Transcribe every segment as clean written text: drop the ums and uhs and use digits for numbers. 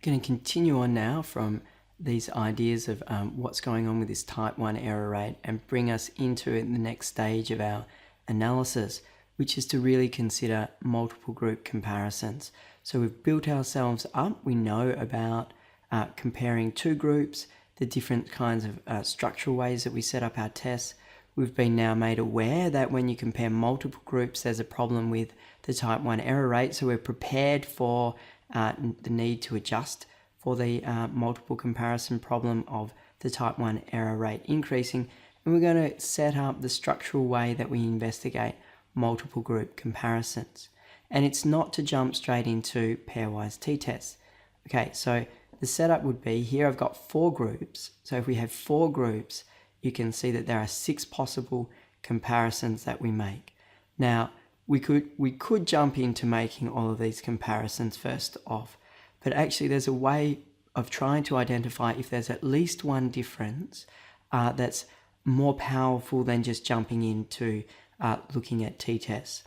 Going to continue on now from these ideas of what's going on with this type 1 error rate and bring us into the next stage of our analysis, which is to really consider multiple group comparisons. So we've built ourselves up. We know about comparing two groups, the different kinds of structural ways that we set up our tests. We've been now made aware that when you compare multiple groups, there's a problem with the type 1 error rate. So we're prepared for the need to adjust for the multiple comparison problem of the type 1 error rate increasing. And we're going to set up the structural way that we investigate multiple group comparisons. And it's not to jump straight into pairwise t-tests. Okay, so the setup would be, here I've got 4 groups. So if we have 4 groups, you can see that there are 6 possible comparisons that we make. Now, we could jump into making all of these comparisons first off, but actually there's a way of trying to identify if there's at least one difference that's more powerful than just jumping into looking at t-tests.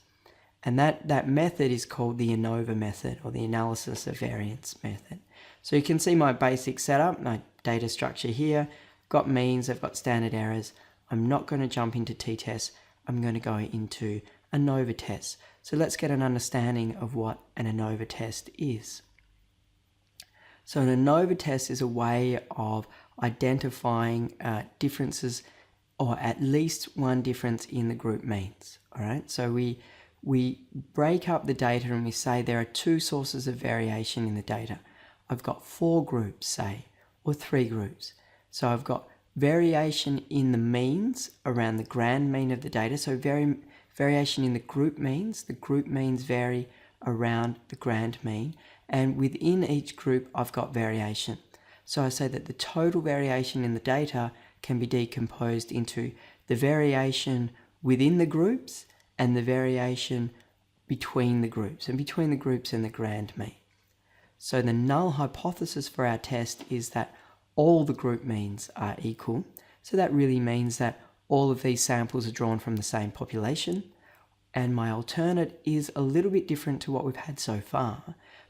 And that method is called the ANOVA method, or the analysis of variance method. So you can see my basic setup, my data structure here. I've got means, I've got standard errors. I'm not going to jump into t-tests. I'm going to go into ANOVA tests. So let's get an understanding of what an ANOVA test is. So an ANOVA test is a way of identifying differences, or at least one difference in the group means. All right, so we break up the data and we say there are 2 sources of variation in the data. I've got 4 groups, say, or 3 groups. So I've got variation in the means around the grand mean of the data. So variation in the group means. The group means vary around the grand mean. And within each group, I've got variation. So I say that the total variation in the data can be decomposed into the variation within the groups and the variation between the groups, and between the groups and the grand mean. So the null hypothesis for our test is that all the group means are equal. So that really means that all of these samples are drawn from the same population. And my alternate is a little bit different to what we've had so far,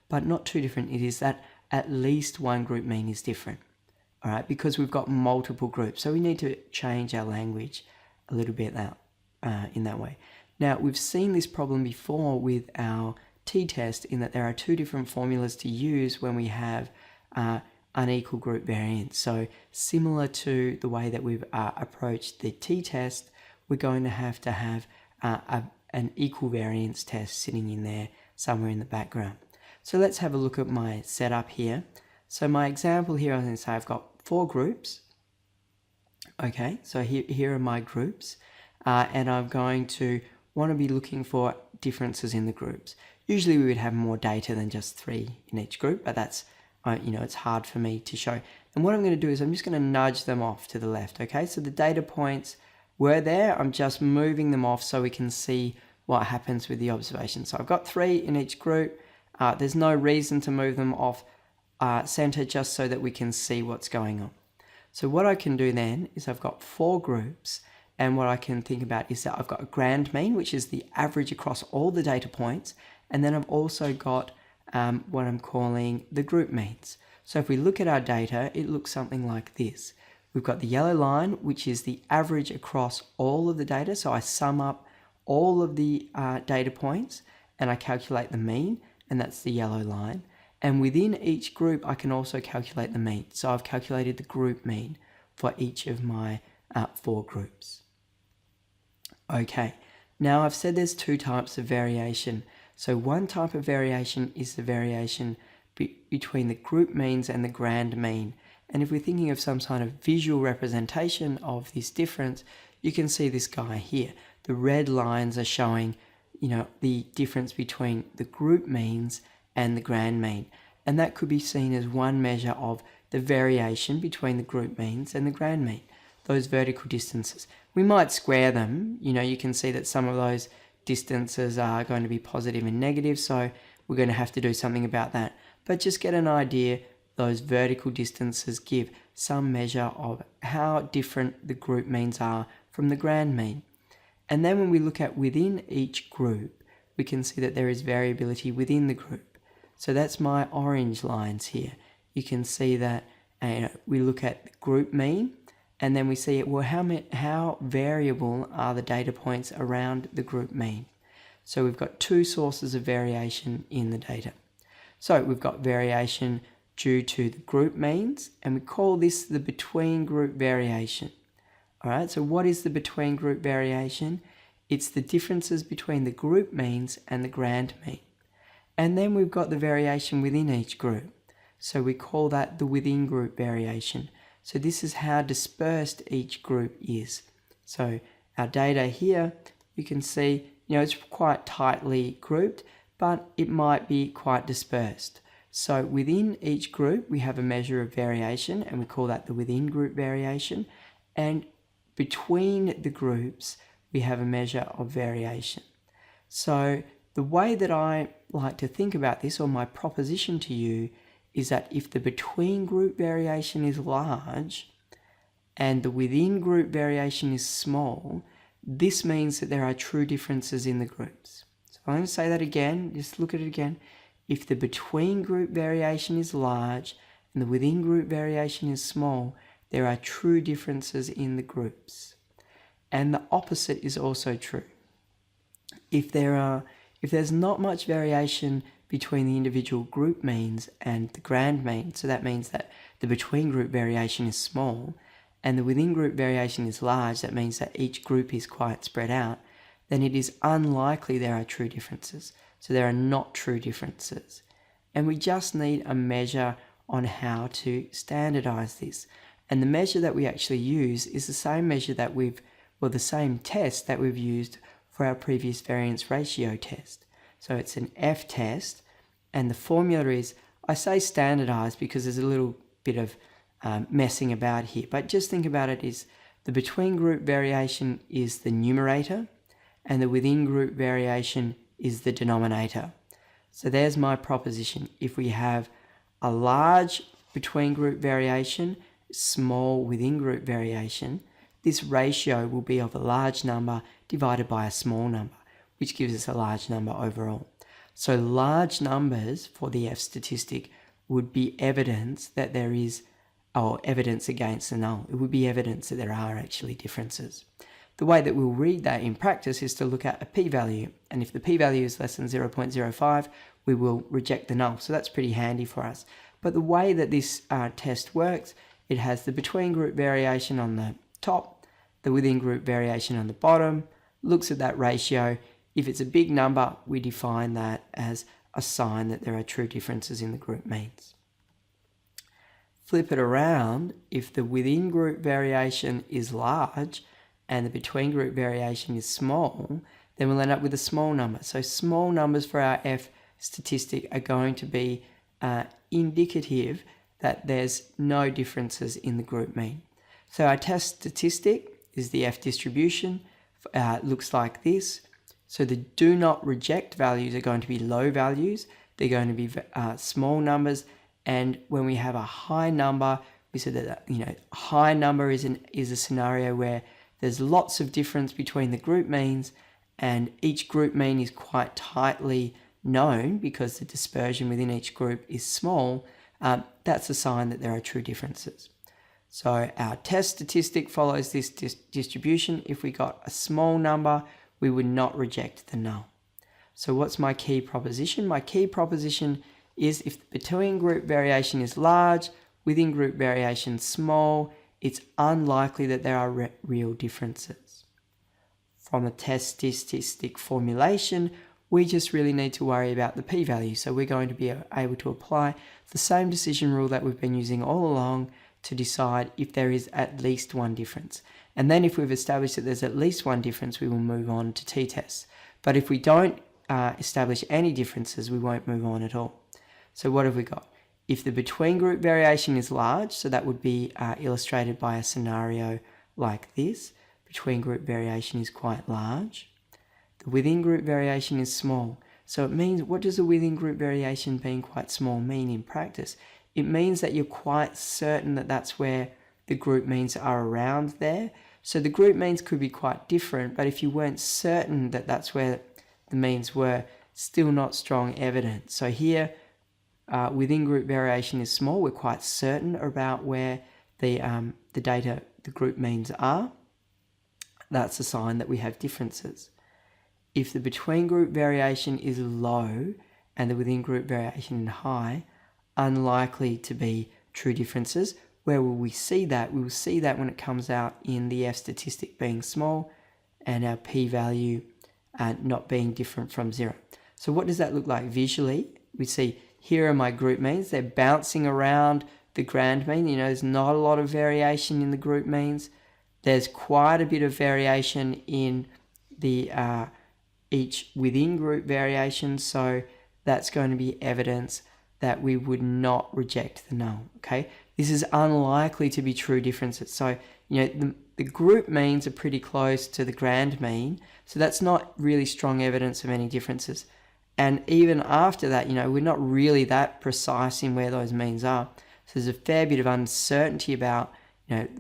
but not too different. It is that at least one group mean is different. All right, because we've got multiple groups. So we need to change our language a little bit in that way. Now, we've seen this problem before with our t-test, in that there are 2 different formulas to use when we have unequal group variance. So similar to the way that we've approached the t-test, we're going to have an equal variance test sitting in there somewhere in the background. So let's have a look at my setup here. So my example here, I'm going to say I've got 4 groups. Okay, so here are my groups, and I'm going to want to be looking for differences in the groups. Usually we would have more data than just 3 in each group, but that's, it's hard for me to show. And what I'm going to do is I'm just going to nudge them off to the left, okay? So the data points were there, I'm just moving them off so we can see what happens with the observation. So I've got 3 in each group. There's no reason to move them off center, just so that we can see what's going on. So what I can do then is I've got 4 groups, and what I can think about is that I've got a grand mean, which is the average across all the data points, and then I've also got what I'm calling the group means. So if we look at our data, it looks something like this. We've got the yellow line, which is the average across all of the data. So I sum up all of the data points and I calculate the mean, and that's the yellow line. And within each group, I can also calculate the mean. So I've calculated the group mean for each of my 4 groups. Okay, now I've said there's 2 types of variation. So one type of variation is the variation between the group means and the grand mean. And if we're thinking of some kind of visual representation of this difference, you can see this guy here. The red lines are showing, the difference between the group means and the grand mean. And that could be seen as one measure of the variation between the group means and the grand mean, those vertical distances. We might square them. You can see that some of those distances are going to be positive and negative, so we're going to have to do something about that. But just get an idea, those vertical distances give some measure of how different the group means are from the grand mean. And then when we look at within each group, we can see that there is variability within the group. So that's my orange lines here. you can see that we look at the group mean, and then we see, well, how variable are the data points around the group mean? So we've got two sources of variation in the data. So we've got variation due to the group means, and we call this the between group variation. All right, so what is the between group variation? It's the differences between the group means and the grand mean. And then we've got the variation within each group. So we call that the within group variation. So this is how dispersed each group is. So our data here, you can see, it's quite tightly grouped, but it might be quite dispersed. So within each group, we have a measure of variation, and we call that the within group variation. And between the groups, we have a measure of variation. So the way that I like to think about this, or my proposition to you, is that if the between group variation is large and the within group variation is small, this means that there are true differences in the groups. So I'm going to say that again, just look at it again. If the between group variation is large and the within group variation is small, there are true differences in the groups. And the opposite is also true. If there's not much variation between the individual group means and the grand mean, so that means that the between group variation is small and the within group variation is large, that means that each group is quite spread out, then it is unlikely there are true differences. So there are not true differences. And we just need a measure on how to standardize this. And the measure that we actually use is the same measure that the same test that we've used for our previous variance ratio test. So it's an F test, and the formula is, I say standardized because there's a little bit of messing about here, but just think about it is the between group variation is the numerator and the within group variation is the denominator. So there's my proposition. If we have a large between group variation, small within group variation, this ratio will be of a large number divided by a small number, which gives us a large number overall. So large numbers for the F statistic would be evidence that there is, or evidence against the null. It would be evidence that there are actually differences. The way that we'll read that in practice is to look at a p-value, and if the p-value is less than 0.05, we will reject the null. So that's pretty handy for us. But the way that this test works, it has the between group variation on the top, the within group variation on the bottom, looks at that ratio. If it's a big number, we define that as a sign that there are true differences in the group means. Flip it around, if the within group variation is large and the between group variation is small, then we'll end up with a small number. So small numbers for our F statistic are going to be indicative that there's no differences in the group mean. So our test statistic is the F distribution. Looks like this. So the do not reject values are going to be low values. They're going to be small numbers. And when we have a high number, we said that high number is a scenario where there's lots of difference between the group means, and each group mean is quite tightly known because the dispersion within each group is small. That's a sign that there are true differences. So our test statistic follows this distribution. If we got a small number, we would not reject the null. So what's my key proposition? My key proposition is if the between group variation is large, within group variation small, it's unlikely that there are real differences. From a test statistic formulation, we just really need to worry about the p-value. So we're going to be able to apply the same decision rule that we've been using all along to decide if there is at least one difference. And then if we've established that there's at least one difference, we will move on to t-tests. But if we don't establish any differences, we won't move on at all. So what have we got? If the between group variation is large, so that would be illustrated by a scenario like this. Between group variation is quite large. The within group variation is small. So it means, what does the within group variation being quite small mean in practice? It means that you're quite certain that that's where the group means are around there. So the group means could be quite different, but if you weren't certain that that's where the means were, still not strong evidence. So here, within group variation is small, we're quite certain about where the data, the group means are. That's a sign that we have differences. If the between group variation is low and the within group variation is high, unlikely to be true differences. Where will we see that? We will see that when it comes out in the F statistic being small and our p-value not being different from 0. So what does that look like visually? We see here are my group means. They're bouncing around the grand mean. There's not a lot of variation in the group means. There's quite a bit of variation in the each within group variation. So that's going to be evidence that we would not reject the null. Okay, this is unlikely to be true differences. So the group means are pretty close to the grand mean, so that's not really strong evidence of any differences. And even after that, we're not really that precise in where those means are. So there's a fair bit of uncertainty about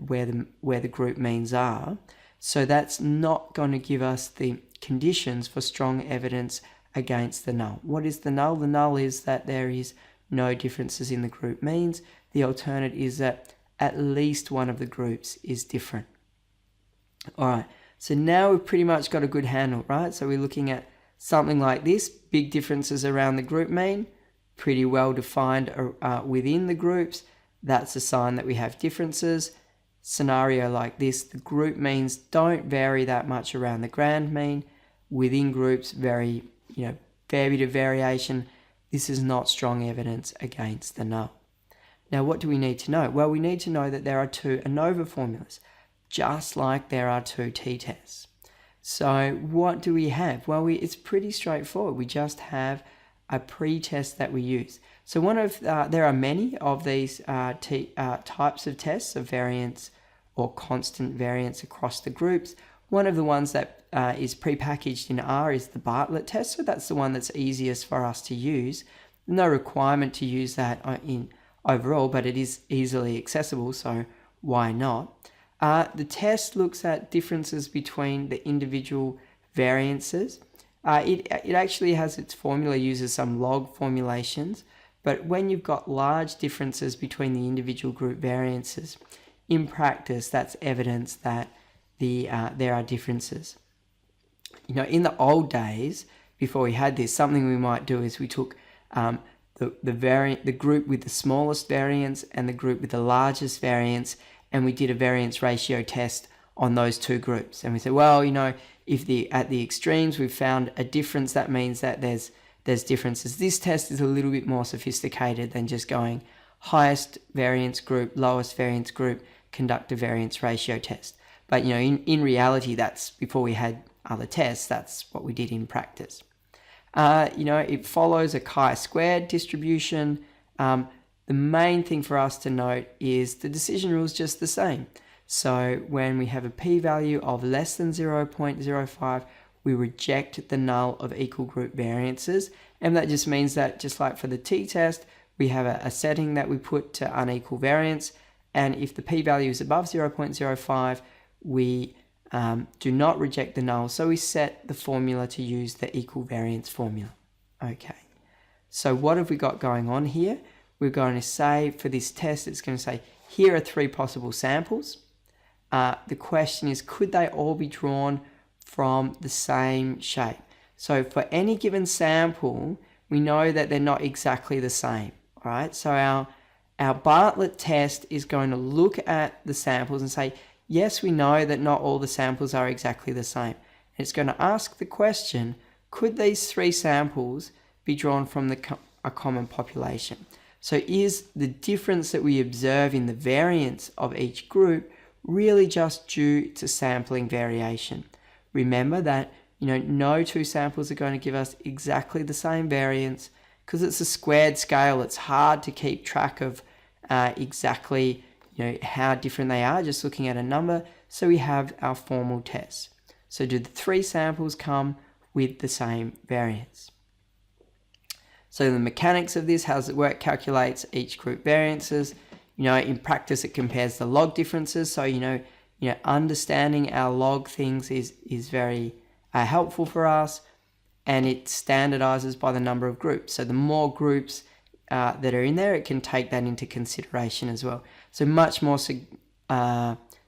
where the group means are. So that's not going to give us the conditions for strong evidence against the null. What is the null? The null is that there is no differences in the group means. The alternate is that at least one of the groups is different. All right, so now we've pretty much got a good handle, right? So we're looking at something like this, big differences around the group mean, pretty well defined within the groups. That's a sign that we have differences. Scenario like this, the group means don't vary that much around the grand mean. Within groups, fair bit of variation. This is not strong evidence against the null. Now, what do we need to know? Well, we need to know that there are two ANOVA formulas, just like there are two t-tests. So what do we have? Well, it's pretty straightforward. We just have a pre-test that we use. So there are many of these types of tests of variance or constant variance across the groups. One of the ones that is prepackaged in R is the Bartlett test. So that's the one that's easiest for us to use. No requirement to use that in overall, but it is easily accessible, so why not? The test looks at differences between the individual variances. It actually has its formula, uses some log formulations, but when you've got large differences between the individual group variances, in practice, that's evidence that there are differences. In the old days, before we had this, something we might do is we took the group with the smallest variance and the group with the largest variance, and we did a variance ratio test on those two groups. And we said, well, if at the extremes we've found a difference, that means that there's differences. This test is a little bit more sophisticated than just going highest variance group, lowest variance group, conduct a variance ratio test. But in reality, that's before we had other tests, that's what we did in practice. It follows a chi-squared distribution. The main thing for us to note is the decision rule is just the same. So when we have a p-value of less than 0.05, we reject the null of equal group variances. And that just means that, just like for the t-test, we have a setting that we put to unequal variance. And if the p-value is above 0.05, we do not reject the null. So we set the formula to use the equal variance formula. Okay. So what have we got going on here? We're going to say for this test, it's going to say, here are 3 possible samples. The question is, could they all be drawn from the same shape? So for any given sample, we know that they're not exactly the same, all right? So our Bartlett test is going to look at the samples and say, yes, we know that not all the samples are exactly the same. It's going to ask the question, could these 3 samples be drawn from a common population? So is the difference that we observe in the variance of each group really just due to sampling variation? Remember that no 2 samples are going to give us exactly the same variance because it's a squared scale. It's hard to keep track of exactly how different they are just looking at a number. So we have our formal tests. So do the 3 samples come with the same variance? So the mechanics of this, how does it work? Calculates each group variances. In practice, it compares the log differences. So, understanding our log things is very helpful for us, and it standardizes by the number of groups. So the more groups that are in there, it can take that into consideration as well. So much more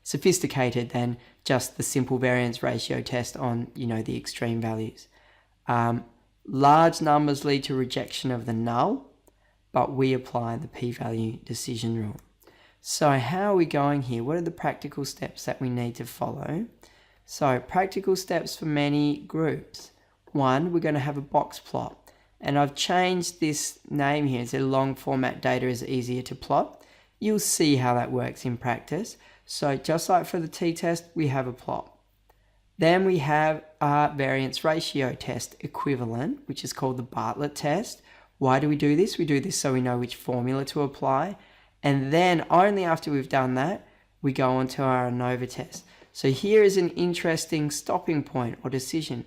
sophisticated than just the simple variance ratio test on, the extreme values. Large numbers lead to rejection of the null, but we apply the p-value decision rule. So how are we going here? What are the practical steps that we need to follow? So practical steps for many groups. One, we're going to have a box plot. And I've changed this name here. It's a long format data is easier to plot. You'll see how that works in practice. So just like for the t-test, we have a plot. Then we have our variance ratio test equivalent, which is called the Bartlett test. Why do we do this? We do this so we know which formula to apply. And then only after we've done that, we go on to our ANOVA test. So here is an interesting stopping point or decision.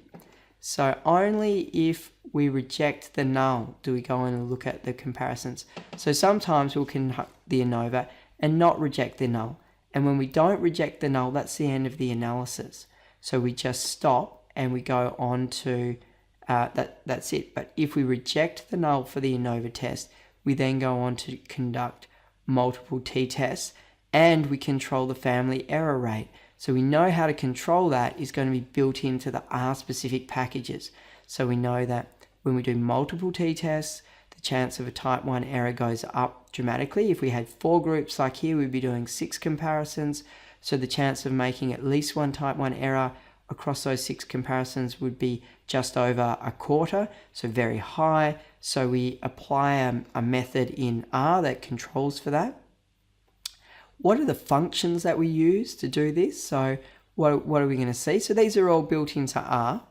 So only if we reject the null do we go in and look at the comparisons. So sometimes we'll conduct the ANOVA and not reject the null. And when we don't reject the null, that's the end of the analysis. So we just stop and we go on to, that's it. But if we reject the null for the ANOVA test, we then go on to conduct multiple t-tests and we control the family error rate. So we know how to control that is going to be built into the R-specific packages. So we know that when we do multiple t-tests, the chance of a type 1 error goes up dramatically. If we had 4 groups like here, we'd be doing 6 comparisons. So the chance of making at least one type 1 error across those 6 comparisons would be just over a quarter, so very high. So we apply a method in R that controls for that. What are the functions that we use to do this? So what are we going to see? So these are all built into R.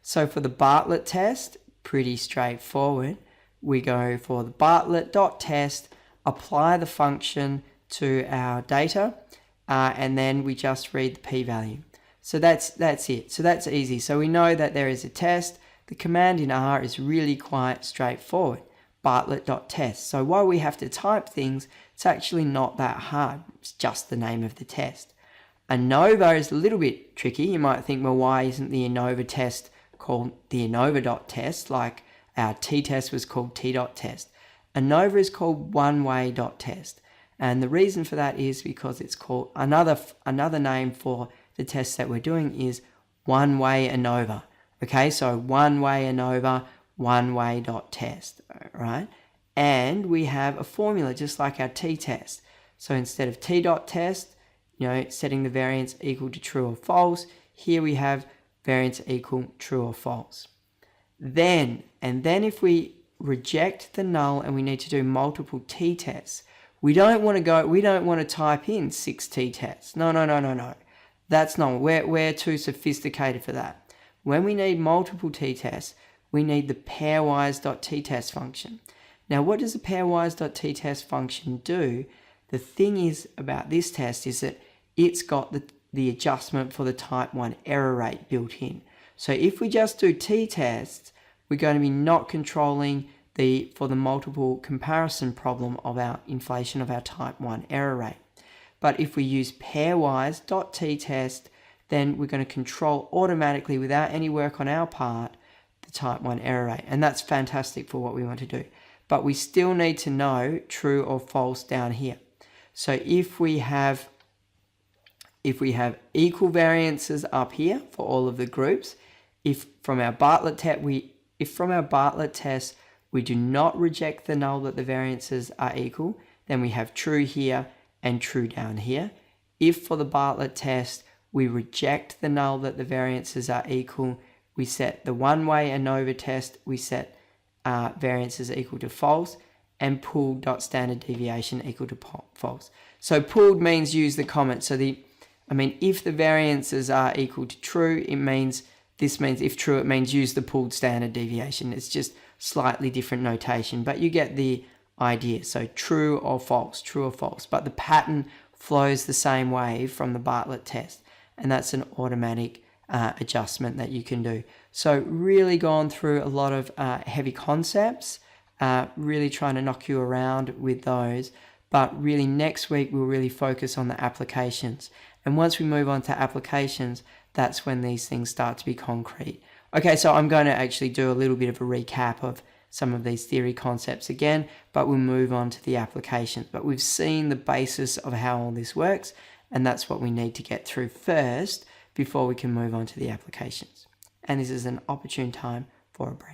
So for the Bartlett test, pretty straightforward. We go for the Bartlett.test, apply the function to our data, and then we just read the p-value. So that's it. So that's easy. So we know that there is a test. The command in R is really quite straightforward. Bartlett.test. So while we have to type things, it's actually not that hard. It's just the name of the test. ANOVA is a little bit tricky. You might think, well, why isn't the ANOVA test called the ANOVA.test like our t-test was called t.test? ANOVA is called one-way.test. And the reason for that is because it's called another name for the test that we're doing is one-way ANOVA. Okay, so one-way ANOVA, one-way.test, right? And we have a formula just like our t-test. So instead of t.test, setting the variance equal to true or false, here we have variance equal true or false. Then if we reject the null and we need to do multiple t-tests, we don't want to type in 6 t-tests. No. That's not, we're too sophisticated for that. When we need multiple t-tests, we need the pairwise.ttest function. Now, what does the pairwise.ttest function do? The thing is about this test is that it's got the adjustment for the type 1 error rate built in. So if we just do t-tests, we're going to be not controlling for the multiple comparison problem of our inflation of our type 1 error rate. But if we use pairwise.ttest, then we're going to control automatically without any work on our part the type 1 error rate. And that's fantastic for what we want to do. But we still need to know true or false down here. So if we have equal variances up here for all of the groups, if from our Bartlett test we do not reject the null that the variances are equal, then we have true here and true down here. If for the Bartlett test we reject the null that the variances are equal, we set the one-way ANOVA test, we set variances equal to false, and pooled.standard deviation equal to false. So pooled means use the comment. So if the variances are equal to true, this means if true, it means use the pooled standard deviation. It's just slightly different notation, but you get the idea. So true or false. But the pattern flows the same way from the Bartlett test, and that's an automatic adjustment that you can do. So really gone through a lot of heavy concepts, really trying to knock you around with those. But really next week we'll really focus on the applications. And once we move on to applications, that's when these things start to be concrete. Okay, so I'm going to actually do a little bit of a recap of some of these theory concepts again, but we'll move on to the applications. But we've seen the basis of how all this works, and that's what we need to get through first before we can move on to the applications. And this is an opportune time for a break.